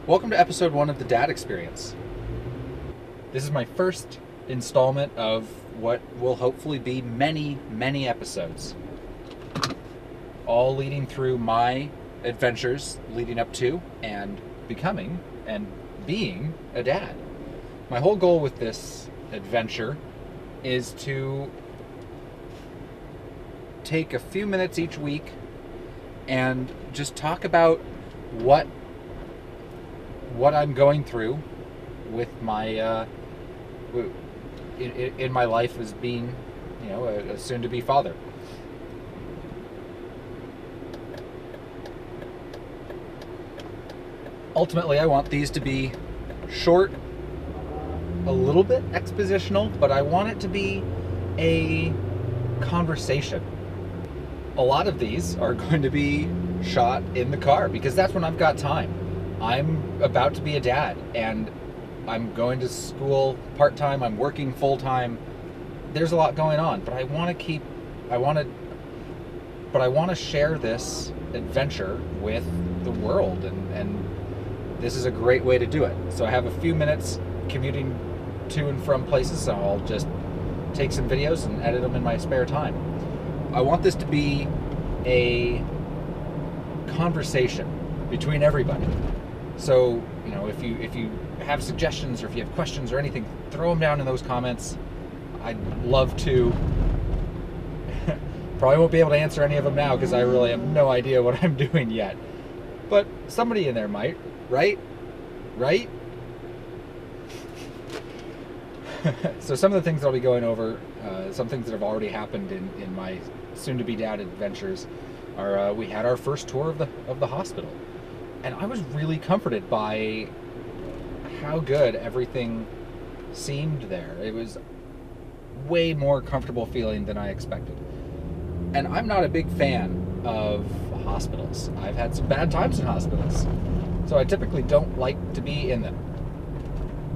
Welcome to episode 1 of the Dad Experience. This is my first installment of what will hopefully be many, many episodes. All leading through my adventures leading up to and becoming and being a dad. My whole goal with this adventure is to take a few minutes each week and just talk about what I'm going through with my in my life as being, a soon-to-be father. Ultimately, I want these to be short, a little bit expositional, but I want it to be a conversation. A lot of these are going to be shot in the car because that's when I've got time. I'm about to be a dad and I'm going to school part-time, I'm working full-time. There's a lot going on, but I want to share this adventure with the world, and this is a great way to do it. So I have a few minutes commuting to and from places, so I'll just take some videos and edit them in my spare time. I want this to be a conversation between everybody. So, if you have suggestions or if you have questions or anything, throw them down in those comments. I'd love to. Probably won't be able to answer any of them now because I really have no idea what I'm doing yet. But somebody in there might, right? Right? So some of the things I'll be going over, some things that have already happened in my soon-to-be dad adventures, are we had our first tour of the hospital. And I was really comforted by how good everything seemed there. It was way more comfortable feeling than I expected. And I'm not a big fan of hospitals. I've had some bad times in hospitals. So I typically don't like to be in them.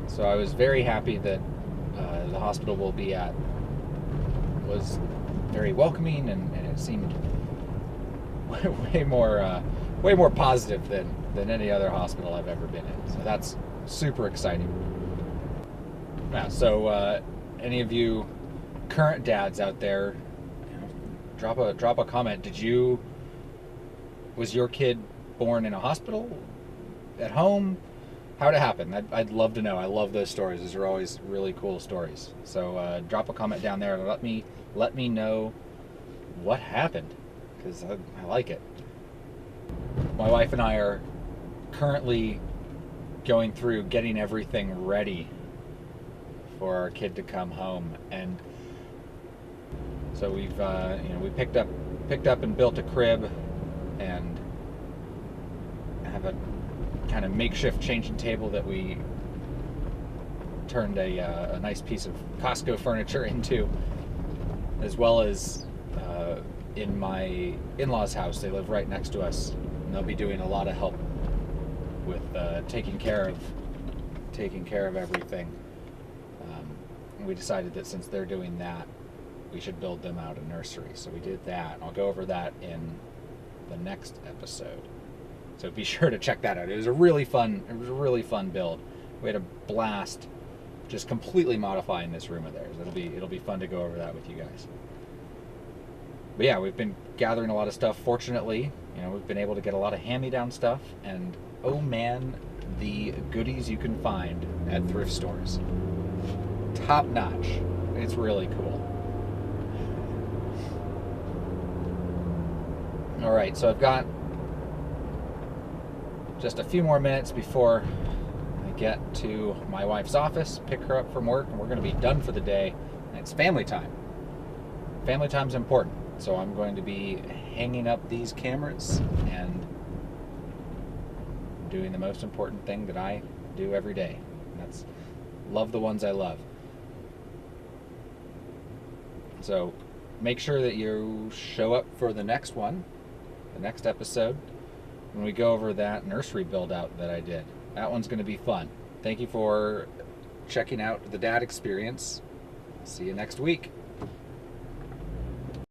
So I was very happy that the hospital we'll be at was very welcoming, and it seemed way more positive than any other hospital I've ever been in. So that's super exciting. Yeah, so any of you current dads out there, drop a comment. Was your kid born in a hospital? At home? How'd it happen? I'd love to know. I love those stories. Those are always really cool stories. So drop a comment down there and let me know what happened, because I like it. My wife and I are currently going through getting everything ready for our kid to come home, and so we picked up and built a crib and have a kind of makeshift changing table that we turned a nice piece of Costco furniture into, as well as in my in-laws' house. They live right next to us, and they'll be doing a lot of help with taking care of everything. And we decided that since they're doing that, we should build them out a nursery. So we did that. I'll go over that in the next episode. So be sure to check that out. It was a really fun build. We had a blast just completely modifying this room of theirs. It'll be fun to go over that with you guys. But yeah, we've been gathering a lot of stuff. Fortunately, we've been able to get a lot of hand-me-down stuff, and oh man, the goodies you can find at thrift stores. Top notch. It's really cool. All right, so I've got just a few more minutes before I get to my wife's office, pick her up from work, and we're going to be done for the day. And it's family time. Family time's important, so I'm going to be hanging up these cameras and doing the most important thing that I do every day. And that's love the ones I love. So make sure that you show up for the next one, the next episode, when we go over that nursery build out that I did. That one's going to be fun. Thank you for checking out the Dad Experience. See you next week.